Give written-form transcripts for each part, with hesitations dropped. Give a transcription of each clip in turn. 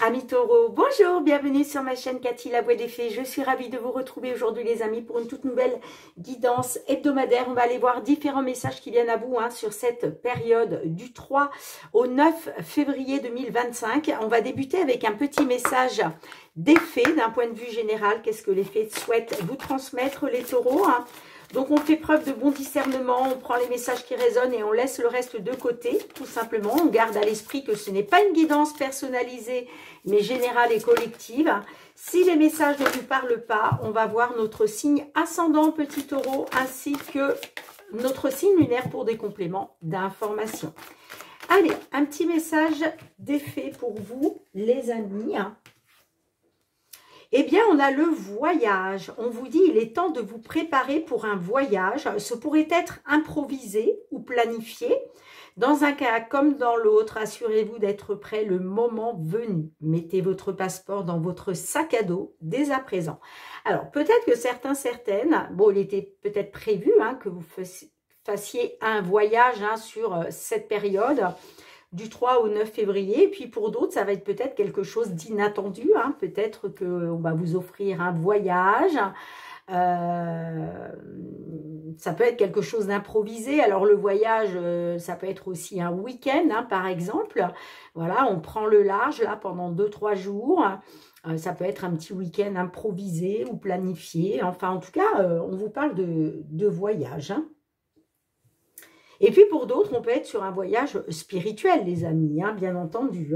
Amis taureaux, bonjour, bienvenue sur ma chaîne Cathy la Voix des Fées. Je suis ravie de vous retrouver aujourd'hui les amis pour une toute nouvelle guidance hebdomadaire. On va aller voir différents messages qui viennent à vous sur cette période du 3 au 9 février 2025. On va débuter avec un petit message des fées d'un point de vue général. Qu'est-ce que les fées souhaitent vous transmettre les taureaux Donc, on fait preuve de bon discernement, on prend les messages qui résonnent et on laisse le reste de côté, tout simplement. On garde à l'esprit que ce n'est pas une guidance personnalisée, mais générale et collective. Si les messages ne vous parlent pas, on va voir notre signe ascendant petit taureau, ainsi que notre signe lunaire pour des compléments d'information. Allez, un petit message d'effet pour vous, les amis. Eh bien, on a le voyage. On vous dit, il est temps de vous préparer pour un voyage. Ce pourrait être improvisé ou planifié. Dans un cas comme dans l'autre, assurez-vous d'être prêt le moment venu. Mettez votre passeport dans votre sac à dos dès à présent. Alors, peut-être que certaines, bon, il était peut-être prévu que vous fassiez un voyage sur cette période du 3 au 9 février, et puis pour d'autres, ça va être peut-être quelque chose d'inattendu, peut-être qu'on va vous offrir un voyage, ça peut être quelque chose d'improvisé. Alors le voyage, ça peut être aussi un week-end, par exemple, voilà, on prend le large là pendant 2-3 jours, ça peut être un petit week-end improvisé ou planifié, enfin en tout cas, on vous parle de voyage, Et puis pour d'autres, on peut être sur un voyage spirituel, les amis, bien entendu.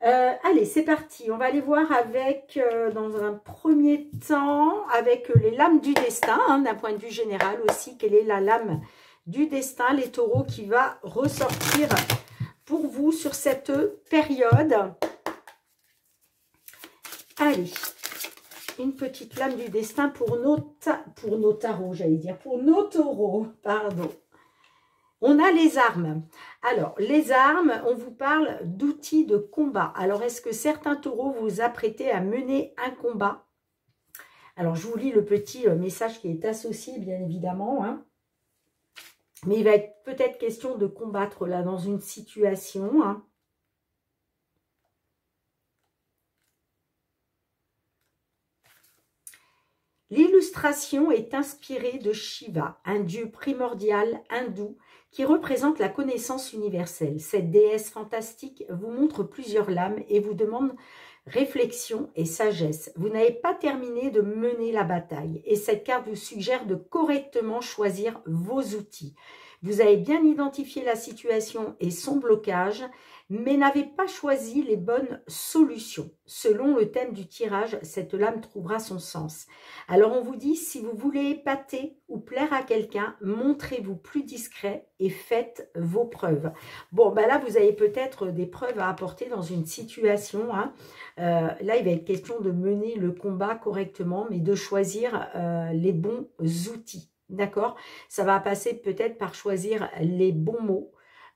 Allez, c'est parti. On va aller voir avec, dans un premier temps, avec les lames du destin, d'un point de vue général aussi. Quelle est la lame du destin, les taureaux, qui va ressortir pour vous sur cette période. Allez, une petite lame du destin pour nos tarots, j'allais dire, pour nos taureaux, pardon. On a les armes. Alors, les armes, on vous parle d'outils de combat. Alors, est-ce que certains taureaux vous apprêtez à mener un combat? Alors, je vous lis le petit message qui est associé, bien évidemment. Mais il va être peut-être question de combattre là dans une situation. L'illustration est inspirée de Shiva, un dieu primordial hindou qui représente la connaissance universelle. Cette déesse fantastique vous montre plusieurs lames et vous demande réflexion et sagesse. Vous n'avez pas terminé de mener la bataille et cette carte vous suggère de correctement choisir vos outils. Vous avez bien identifié la situation et son blocage, mais n'avez pas choisi les bonnes solutions. Selon le thème du tirage, cette lame trouvera son sens. Alors on vous dit, si vous voulez épater ou plaire à quelqu'un, montrez-vous plus discret et faites vos preuves. Bon, là, vous avez peut-être des preuves à apporter dans une situation. Là, il va être question de mener le combat correctement, mais de choisir les bons outils. D'accord? Ça va passer peut-être par choisir les bons mots,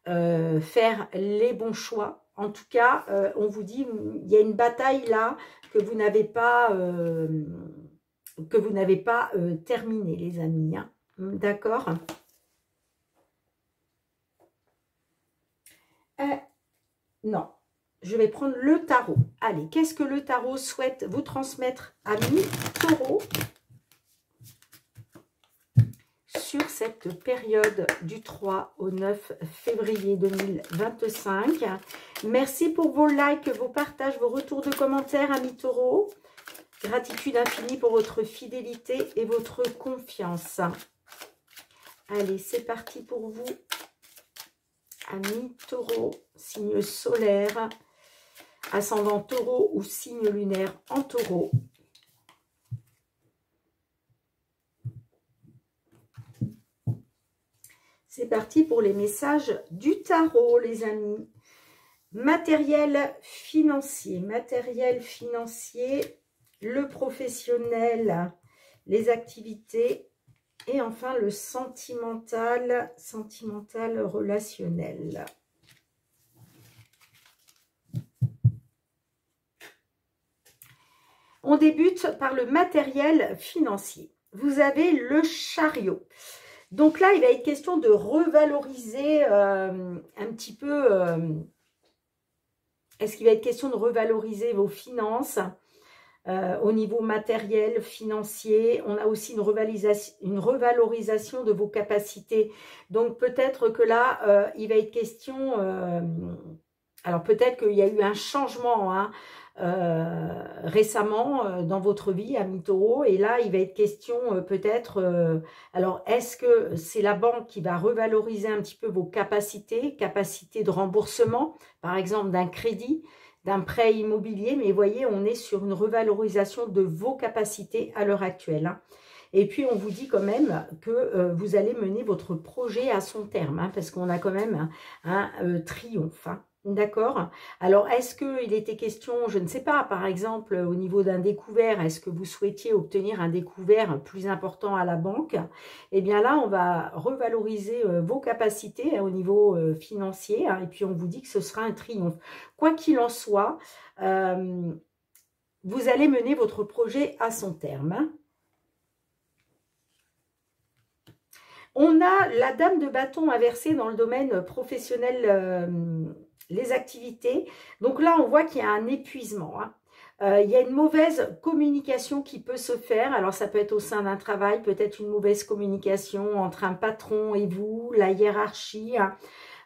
faire les bons choix. En tout cas, on vous dit, il y a une bataille là que vous n'avez pas, terminée, les amis. D'accord? Non, je vais prendre le tarot. Allez, qu'est-ce que le tarot souhaite vous transmettre, amis taureaux, sur cette période du 3 au 9 février 2025. Merci pour vos likes, vos partages, vos retours de commentaires, amis taureaux. Gratitude infinie pour votre fidélité et votre confiance. Allez, c'est parti pour vous, amis taureaux, signe solaire, ascendant taureau ou signe lunaire en taureau. C'est parti pour les messages du tarot, les amis. Matériel financier, le professionnel, les activités et enfin le sentimental relationnel. On débute par le matériel financier. Vous avez le chariot. Donc là, il va être question de revaloriser un petit peu Est-ce qu'il va être question de revaloriser vos finances au niveau matériel, financier? On a aussi une revalorisation de vos capacités. Donc peut-être que là, il va être question... alors peut-être qu'il y a eu un changement hein, récemment dans votre vie, ami Taureau, et là il va être question peut-être, alors est-ce que c'est la banque qui va revaloriser un petit peu vos capacités de remboursement, par exemple d'un crédit, d'un prêt immobilier, mais voyez, on est sur une revalorisation de vos capacités à l'heure actuelle. Hein. Et puis, on vous dit quand même que vous allez mener votre projet à son terme, hein, parce qu'on a quand même un triomphe. Hein. D'accord? Alors, est-ce qu'il était question, je ne sais pas, par exemple, au niveau d'un découvert, est-ce que vous souhaitiez obtenir un découvert plus important à la banque? Eh bien là, on va revaloriser vos capacités hein, au niveau financier, hein, et puis on vous dit que ce sera un triomphe. Quoi qu'il en soit, vous allez mener votre projet à son terme. Hein. On a la dame de bâton inversée dans le domaine professionnel, les activités. Donc là, on voit qu'il y a un épuisement. Hein. Il y a une mauvaise communication qui peut se faire. Alors, ça peut être au sein d'un travail, peut-être une mauvaise communication entre un patron et vous, la hiérarchie. Hein.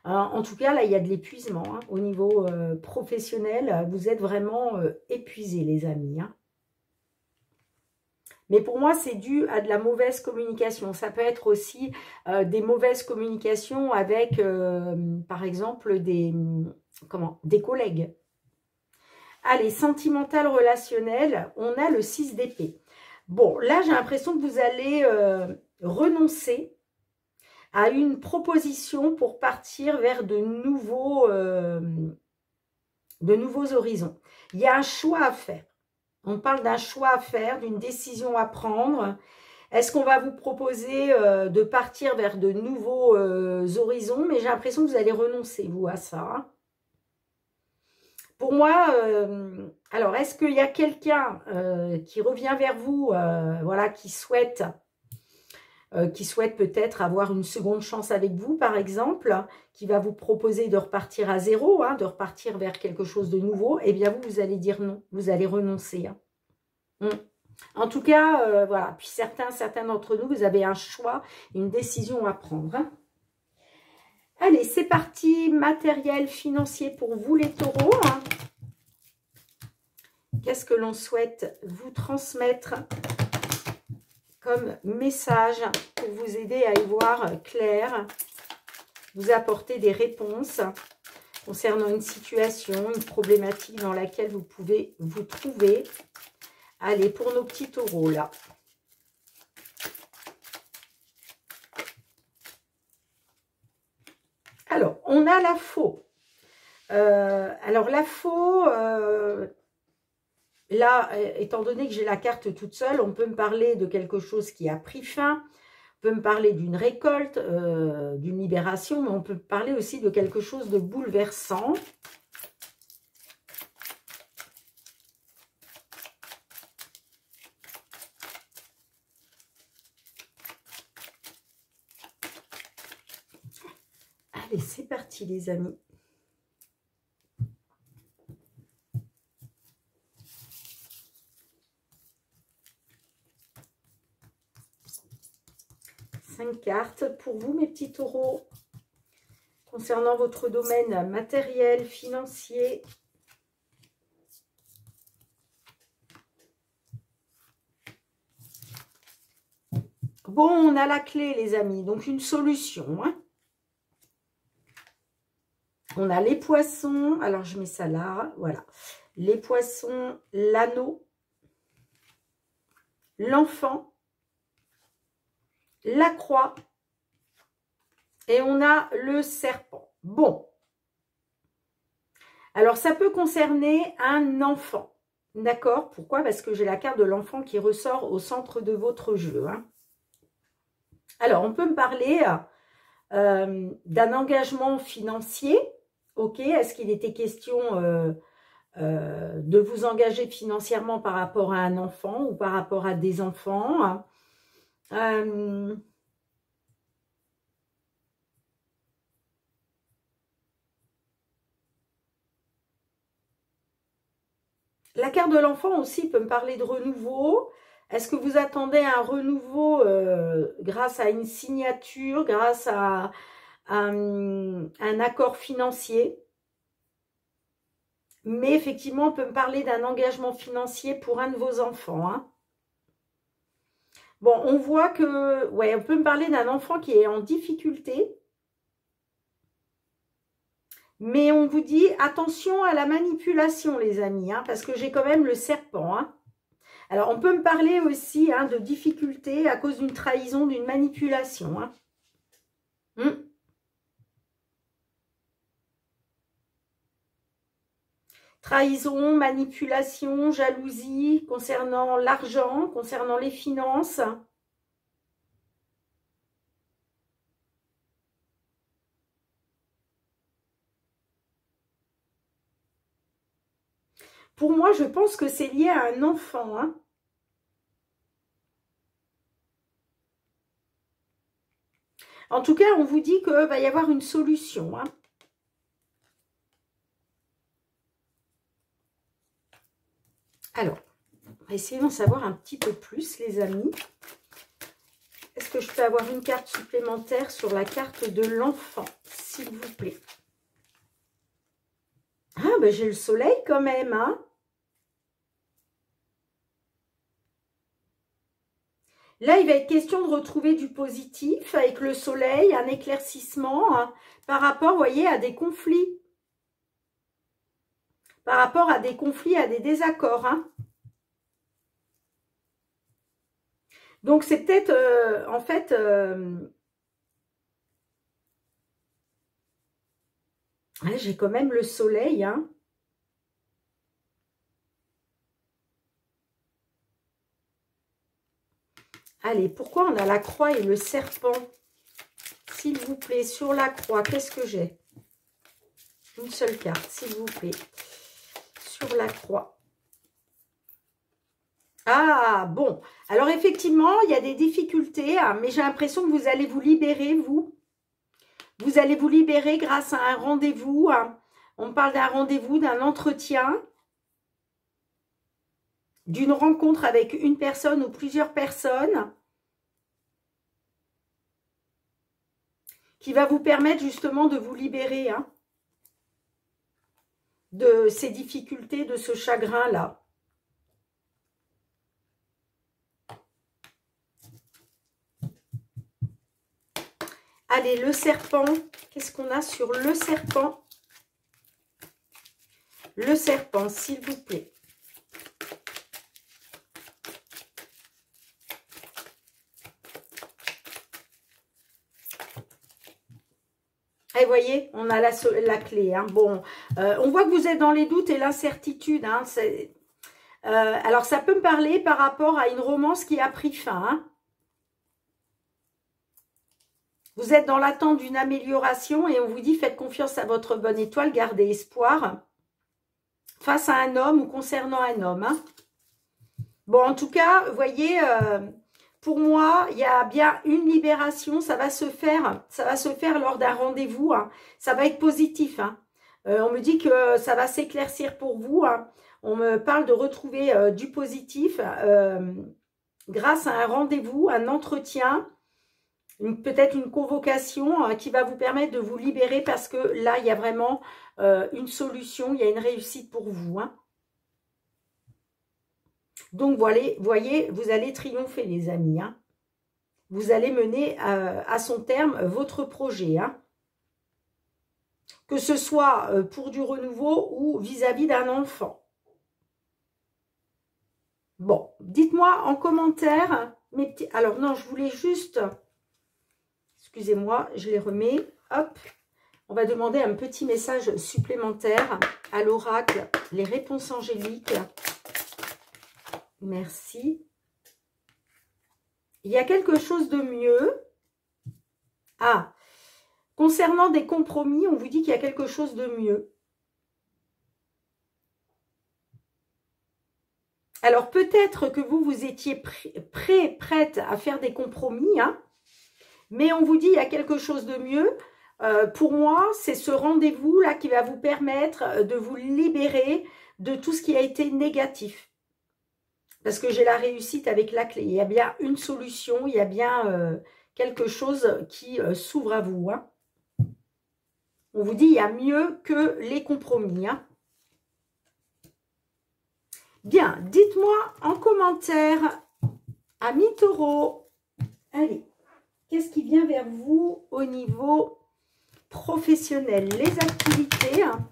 En tout cas, là, il y a de l'épuisement. Hein. Au niveau professionnel, vous êtes vraiment épuisés, les amis. Hein. Mais pour moi, c'est dû à de la mauvaise communication. Ça peut être aussi des mauvaises communications avec, par exemple, des collègues. Allez, sentimental, relationnel, on a le 6 d'épée. Bon, là, j'ai l'impression que vous allez renoncer à une proposition pour partir vers de nouveaux horizons. Il y a un choix à faire. On parle d'un choix à faire, d'une décision à prendre. Est-ce qu'on va vous proposer de partir vers de nouveaux horizons? Mais j'ai l'impression que vous allez renoncer, vous, à ça. Pour moi, alors, est-ce qu'il y a quelqu'un qui revient vers vous, voilà, qui souhaite peut-être avoir une seconde chance avec vous, par exemple, qui va vous proposer de repartir à zéro, hein, de repartir vers quelque chose de nouveau, eh bien, vous allez dire non, vous allez renoncer. Hein. En tout cas, voilà. Puis certains d'entre nous, vous avez un choix, une décision à prendre. Hein. Allez, c'est parti. Matériel, financier pour vous, les taureaux. Hein. Qu'est-ce que l'on souhaite vous transmettre comme message pour vous aider à y voir clair, vous apporter des réponses concernant une situation, une problématique dans laquelle vous pouvez vous trouver. Allez, pour nos petits taureaux, là. Alors, on a la faux. Alors, la faux... là, étant donné que j'ai la carte toute seule, on peut me parler de quelque chose qui a pris fin, on peut me parler d'une récolte, d'une libération, mais on peut parler aussi de quelque chose de bouleversant. Allez, c'est parti les amis. Cartes pour vous mes petits taureaux concernant votre domaine matériel, financier. Bon, on a la clé les amis, donc une solution. Hein. On a les poissons, alors je mets ça là, voilà. Les poissons, l'anneau, l'enfant, la croix et on a le serpent. Bon. Alors, ça peut concerner un enfant. D'accord? Pourquoi? Parce que j'ai la carte de l'enfant qui ressort au centre de votre jeu. Hein. Alors, on peut me parler d'un engagement financier. Ok? Est-ce qu'il était question de vous engager financièrement par rapport à un enfant ou par rapport à des enfants? La carte de l'enfant aussi peut me parler de renouveau. Est-ce que vous attendez un renouveau grâce à une signature, grâce à un accord financier? Mais effectivement, on peut me parler d'un engagement financier pour un de vos enfants. Hein. Bon, on voit que, ouais, on peut me parler d'un enfant qui est en difficulté. Mais on vous dit, attention à la manipulation, les amis, hein, parce que j'ai quand même le serpent. Hein. Alors, on peut me parler aussi hein, de difficultés à cause d'une trahison, d'une manipulation. Hein. Trahison, manipulation, jalousie concernant l'argent, concernant les finances. Pour moi, je pense que c'est lié à un enfant. Hein. En tout cas, on vous dit qu'il va y avoir une solution. Hein. Alors, on va essayer d'en savoir un petit peu plus, les amis. Est-ce que je peux avoir une carte supplémentaire sur la carte de l'enfant, s'il vous plaît? Ah, ben j'ai le soleil quand même, hein. Là, il va être question de retrouver du positif avec le soleil, un éclaircissement hein, par rapport, vous voyez, à des conflits. Par rapport à des conflits, à des désaccords. Hein. Donc, c'est peut-être, en fait, j'ai quand même le soleil. Hein. Allez, pourquoi on a la croix et le serpent? S'il vous plaît, sur la croix, qu'est-ce que j'ai? Une seule carte, s'il vous plaît. Sur la croix. Ah, bon. Alors, effectivement, il y a des difficultés, hein, mais j'ai l'impression que vous allez vous libérer, vous. Vous allez vous libérer grâce à un rendez-vous. Hein. On parle d'un rendez-vous, d'un entretien, d'une rencontre avec une personne ou plusieurs personnes qui va vous permettre justement de vous libérer hein, de ces difficultés, de ce chagrin-là. Allez, le serpent. Qu'est-ce qu'on a sur le serpent? Le serpent, s'il vous plaît. Et vous voyez, on a la clé. Hein. Bon, on voit que vous êtes dans les doutes et l'incertitude. Hein. Alors, ça peut me parler par rapport à une romance qui a pris fin. Hein. Vous êtes dans l'attente d'une amélioration et on vous dit faites confiance à votre bonne étoile, gardez espoir face à un homme ou concernant un homme. Hein. Bon, en tout cas, vous voyez, pour moi, il y a bien une libération. Ça va se faire lors d'un rendez-vous. Hein. Ça va être positif. Hein. On me dit que ça va s'éclaircir pour vous. Hein. On me parle de retrouver du positif grâce à un rendez-vous, un entretien. Peut-être une convocation qui va vous permettre de vous libérer parce que là, il y a vraiment une solution, il y a une réussite pour vous. Hein. Donc, voyez, vous allez triompher, les amis. Hein. Vous allez mener à son terme votre projet. Hein. Que ce soit pour du renouveau ou vis-à-vis d'un enfant. Bon, dites-moi en commentaire. Mes petits... Alors, non, je voulais juste... Excusez-moi, je les remets. Hop, on va demander un petit message supplémentaire à l'oracle, les réponses angéliques. Merci. Il y a quelque chose de mieux. Ah, concernant des compromis, on vous dit qu'il y a quelque chose de mieux. Alors, peut-être que vous étiez prête à faire des compromis, hein. Mais on vous dit, il y a quelque chose de mieux. Pour moi, c'est ce rendez-vous-là qui va vous permettre de vous libérer, de tout ce qui a été négatif. Parce que j'ai la réussite avec la clé. Il y a bien une solution, il y a bien quelque chose qui s'ouvre à vous. Hein. On vous dit, il y a mieux que les compromis. Hein. Bien, dites-moi en commentaire, amis taureaux, allez, qu'est-ce qui vient vers vous au niveau professionnel? Les activités hein,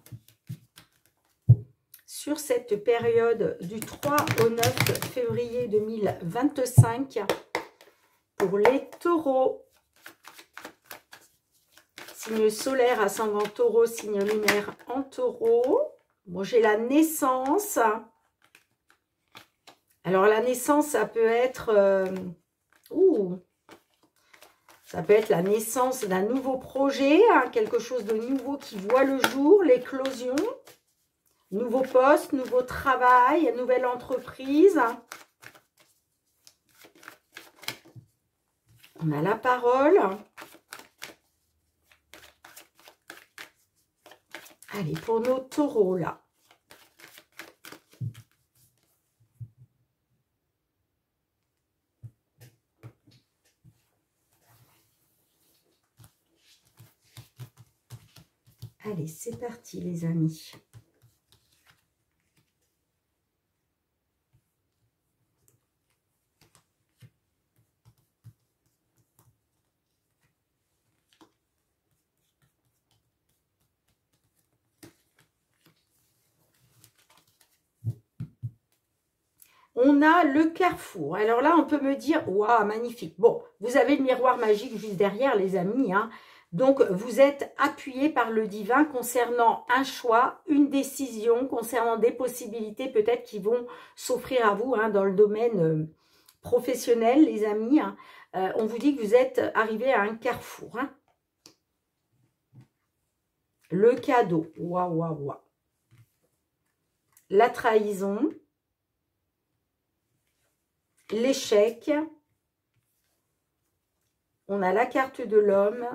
sur cette période du 3 au 9 février 2025 pour les taureaux. Signe solaire, ascendant taureau, signe lunaire en taureau. Bon, j'ai la naissance. Alors, la naissance, ça peut être... ça peut être la naissance d'un nouveau projet, hein, quelque chose de nouveau qui voit le jour, l'éclosion. Nouveau poste, nouveau travail, nouvelle entreprise. On a la parole. Allez, pour nos taureaux, là. Allez, c'est parti, les amis. On a le carrefour. Alors là, on peut me dire, waouh, magnifique. Bon, vous avez le miroir magique juste derrière, les amis. Hein. Donc, vous êtes appuyé par le divin concernant un choix, une décision, concernant des possibilités peut-être qui vont s'offrir à vous hein, dans le domaine professionnel, les amis. Hein. On vous dit que vous êtes arrivé à un carrefour. Hein. Le cadeau. Waouh, waouh, waouh. La trahison. L'échec. On a la carte de l'homme.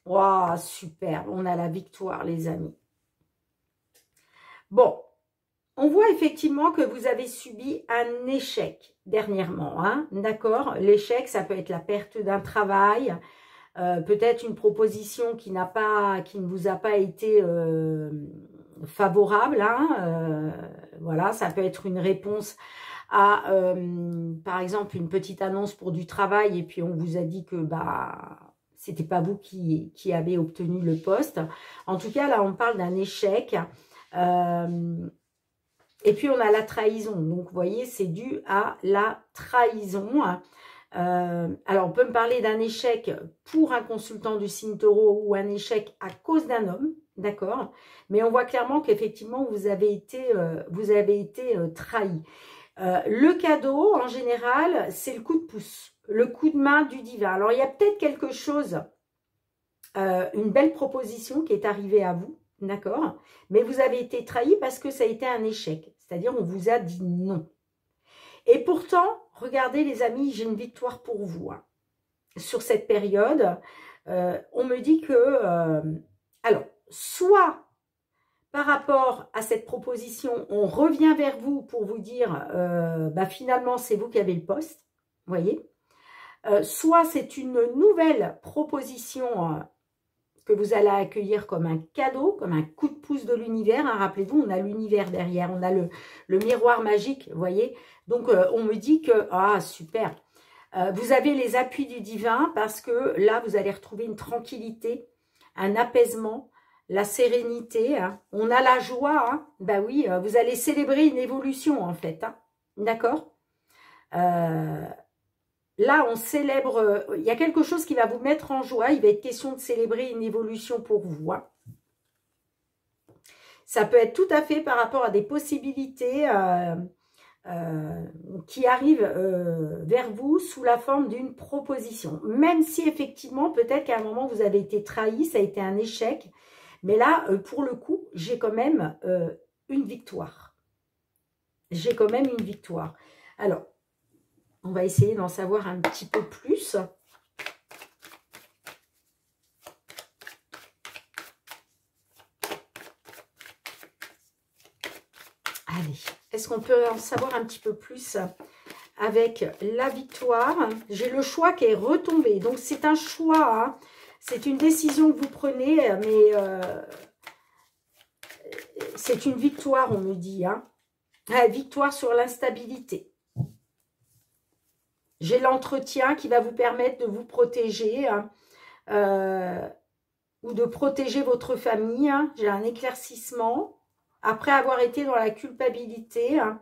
Waouh, super. On a la victoire, les amis. Bon, on voit effectivement que vous avez subi un échec dernièrement. Hein, d'accord? L'échec, ça peut être la perte d'un travail, peut-être une proposition qui ne vous a pas été favorable. Hein, voilà, ça peut être une réponse à, par exemple, une petite annonce pour du travail et puis on vous a dit que c'était pas vous qui avez obtenu le poste. En tout cas, là, on parle d'un échec. Et puis, on a la trahison. Donc, vous voyez, c'est dû à la trahison. Alors, on peut me parler d'un échec pour un consultant du signe taureau ou un échec à cause d'un homme. D'accord? Mais on voit clairement qu'effectivement, vous avez été trahi. Le cadeau, en général, c'est le coup de pouce, le coup de main du divin. Alors, il y a peut-être quelque chose, une belle proposition qui est arrivée à vous, d'accord? Mais vous avez été trahi parce que ça a été un échec. C'est-à-dire, on vous a dit non. Et pourtant, regardez les amis, j'ai une victoire pour vous. Hein. Sur cette période, on me dit que... alors, soit... Par rapport à cette proposition, on revient vers vous pour vous dire finalement, c'est vous qui avez le poste, vous voyez. Soit c'est une nouvelle proposition que vous allez accueillir comme un cadeau, comme un coup de pouce de l'univers. Hein. Rappelez-vous, on a l'univers derrière, on a le miroir magique, vous voyez. Donc, on me dit que, ah, super, vous avez les appuis du divin parce que là, vous allez retrouver une tranquillité, un apaisement, la sérénité, hein. On a la joie, hein. Ben oui, vous allez célébrer une évolution en fait, hein. D'accord. Là, on célèbre, il y a quelque chose qui va vous mettre en joie, il va être question de célébrer une évolution pour vous. Hein. Ça peut être tout à fait par rapport à des possibilités qui arrivent vers vous sous la forme d'une proposition. Même si effectivement, peut-être qu'à un moment, vous avez été trahi, ça a été un échec. Mais là, pour le coup, j'ai quand même une victoire. J'ai quand même une victoire. Alors, on va essayer d'en savoir un petit peu plus. Allez, est-ce qu'on peut en savoir un petit peu plus avec la victoire? J'ai le choix qui est retombé. Donc, c'est un choix, hein. C'est une décision que vous prenez, mais c'est une victoire, on me dit. Hein. Victoire sur l'instabilité. J'ai l'entretien qui va vous permettre de vous protéger, hein, ou de protéger votre famille. Hein. J'ai un éclaircissement. Après avoir été dans la culpabilité. Hein.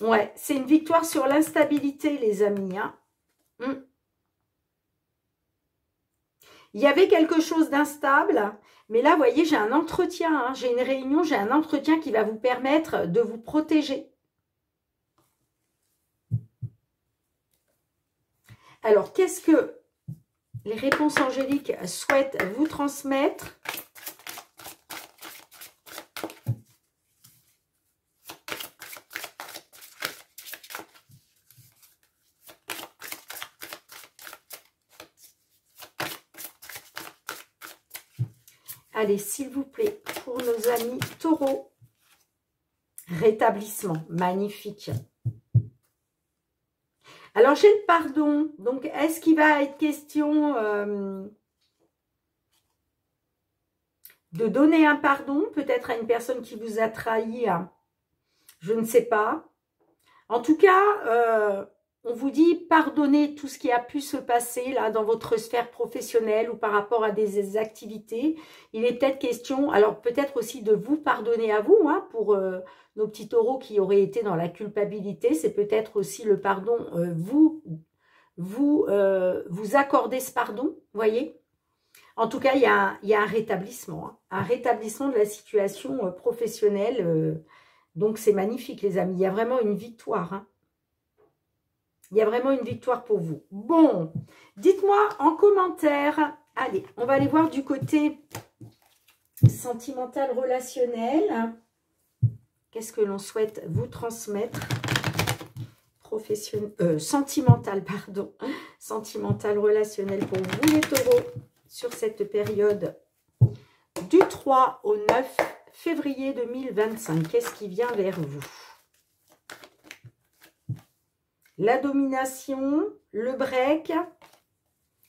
Ouais, c'est une victoire sur l'instabilité, les amis. Hein. Il y avait quelque chose d'instable, mais là, vous voyez, j'ai un entretien, hein, j'ai une réunion, j'ai un entretien qui va vous permettre de vous protéger. Alors, qu'est-ce que les réponses angéliques souhaitent vous transmettre? Allez, s'il vous plaît, pour nos amis taureaux, rétablissement, magnifique. Alors, j'ai le pardon. Donc, est-ce qu'il va être question de donner un pardon, peut-être à une personne qui vous a trahi? Hein, je ne sais pas. En tout cas, on vous dit pardonnez tout ce qui a pu se passer là dans votre sphère professionnelle ou par rapport à des activités. Il est peut-être question, alors peut-être aussi de vous pardonner à vous, hein, pour nos petits taureaux qui auraient été dans la culpabilité. C'est peut-être aussi le pardon, vous accordez ce pardon, voyez. En tout cas, il y a un rétablissement, hein, un rétablissement de la situation professionnelle. Donc, c'est magnifique, les amis. Il y a vraiment une victoire. Hein. Il y a vraiment une victoire pour vous. Bon, dites-moi en commentaire. Allez, on va aller voir du côté sentimental relationnel. Qu'est-ce que l'on souhaite vous transmettre? Sentimental, pardon. Sentimental relationnel pour vous, les taureaux, sur cette période du 3 au 9 février 2025. Qu'est-ce qui vient vers vous? La domination, le break.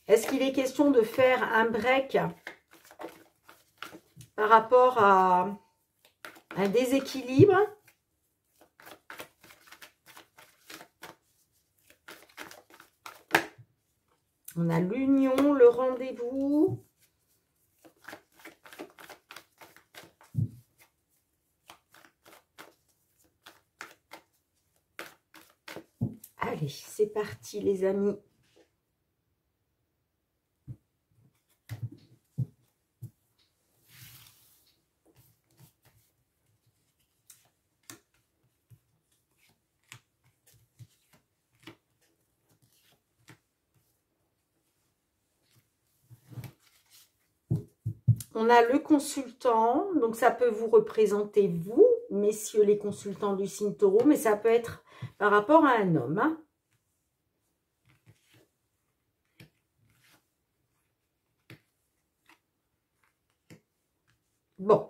Est-ce qu'il est question de faire un break par rapport à un déséquilibre? On a l'union, le rendez-vous. Allez, c'est parti les amis. On a le consultant, donc ça peut vous représenter vous, messieurs les consultants du signe taureau, mais ça peut être par rapport à un homme. Hein. Bon.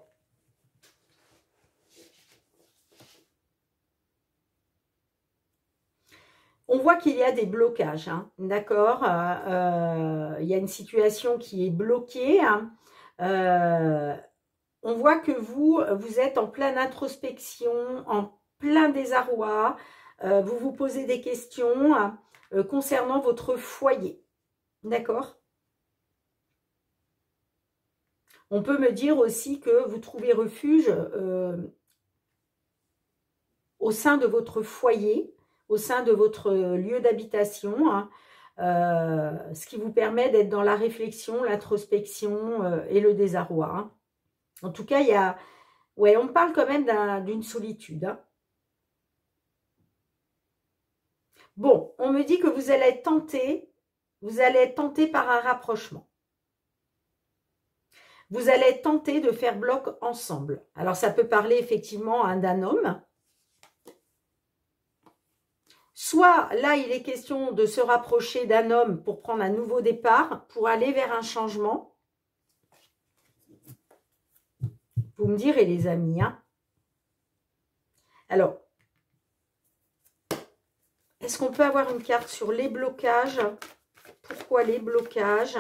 On voit qu'il y a des blocages, hein, d'accord. Il y a une situation qui est bloquée. Hein. On voit que vous êtes en pleine introspection, en plein désarroi. Vous vous posez des questions concernant votre foyer, d'accord. On peut me dire aussi que vous trouvez refuge au sein de votre foyer, au sein de votre lieu d'habitation, hein, ce qui vous permet d'être dans la réflexion, l'introspection et le désarroi. Hein. En tout cas, il y a, ouais, on parle quand même d'une solitude. Hein. Bon, on me dit que vous allez être tenté par un rapprochement. Vous allez être tenté de faire bloc ensemble. Alors, ça peut parler effectivement hein, d'un homme. Soit, là, il est question de se rapprocher d'un homme pour prendre un nouveau départ, pour aller vers un changement. Vous me direz, les amis. Hein. Alors, est-ce qu'on peut avoir une carte sur les blocages? Pourquoi les blocages?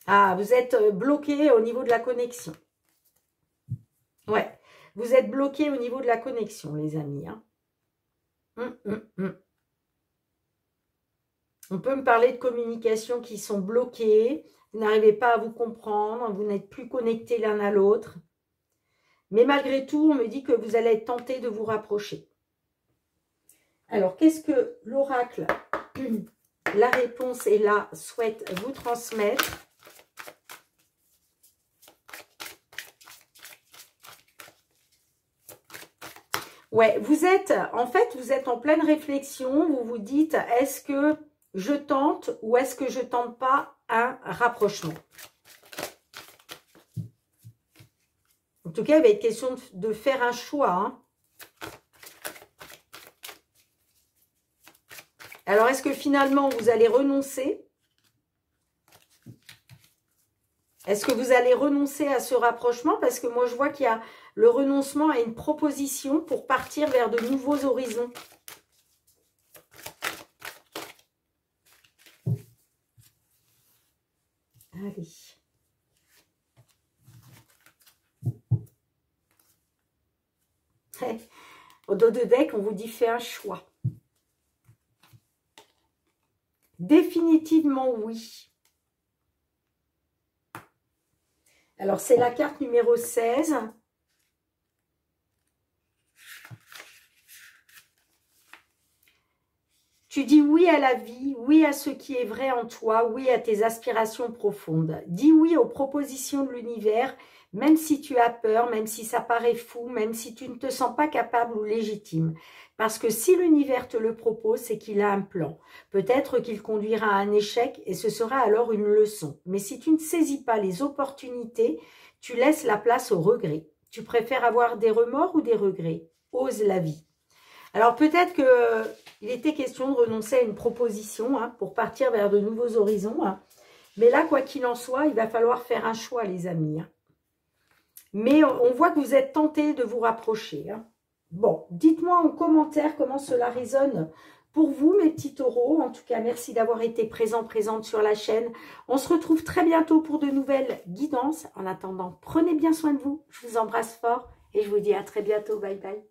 Ah, vous êtes bloqué au niveau de la connexion. Ouais, vous êtes bloqué au niveau de la connexion, les amis. Hein. On peut me parler de communications qui sont bloquées. Vous n'arrivez pas à vous comprendre. Vous n'êtes plus connectés l'un à l'autre. Mais malgré tout, on me dit que vous allez être tenté de vous rapprocher. Alors, qu'est-ce que l'oracle, la réponse est là, souhaite vous transmettre? Ouais, vous êtes en pleine réflexion. Vous vous dites, est-ce que je tente ou est-ce que je tente pas un rapprochement? En tout cas, il va être question de faire un choix. Hein. Alors, est-ce que finalement, vous allez renoncer? Est-ce que vous allez renoncer à ce rapprochement? Parce que moi, je vois qu'il y a le renoncement à une proposition pour partir vers de nouveaux horizons. Allez. Au dos de deck, on vous dit fais un choix. Définitivement oui. Alors, c'est la carte numéro 16. Tu dis oui à la vie, oui à ce qui est vrai en toi, oui à tes aspirations profondes. Dis oui aux propositions de l'univers, même si tu as peur, même si ça paraît fou, même si tu ne te sens pas capable ou légitime. Parce que si l'univers te le propose, c'est qu'il a un plan. Peut-être qu'il conduira à un échec et ce sera alors une leçon. Mais si tu ne saisis pas les opportunités, tu laisses la place au regret. Tu préfères avoir des remords ou des regrets? Ose la vie. Alors peut-être qu'il était question de renoncer à une proposition hein, pour partir vers de nouveaux horizons. Hein. Mais là, quoi qu'il en soit, il va falloir faire un choix, les amis. Hein. Mais on voit que vous êtes tentés de vous rapprocher. Hein. Bon, dites-moi en commentaire comment cela résonne pour vous, mes petits taureaux. En tout cas, merci d'avoir été présente sur la chaîne. On se retrouve très bientôt pour de nouvelles guidances. En attendant, prenez bien soin de vous. Je vous embrasse fort et je vous dis à très bientôt. Bye bye.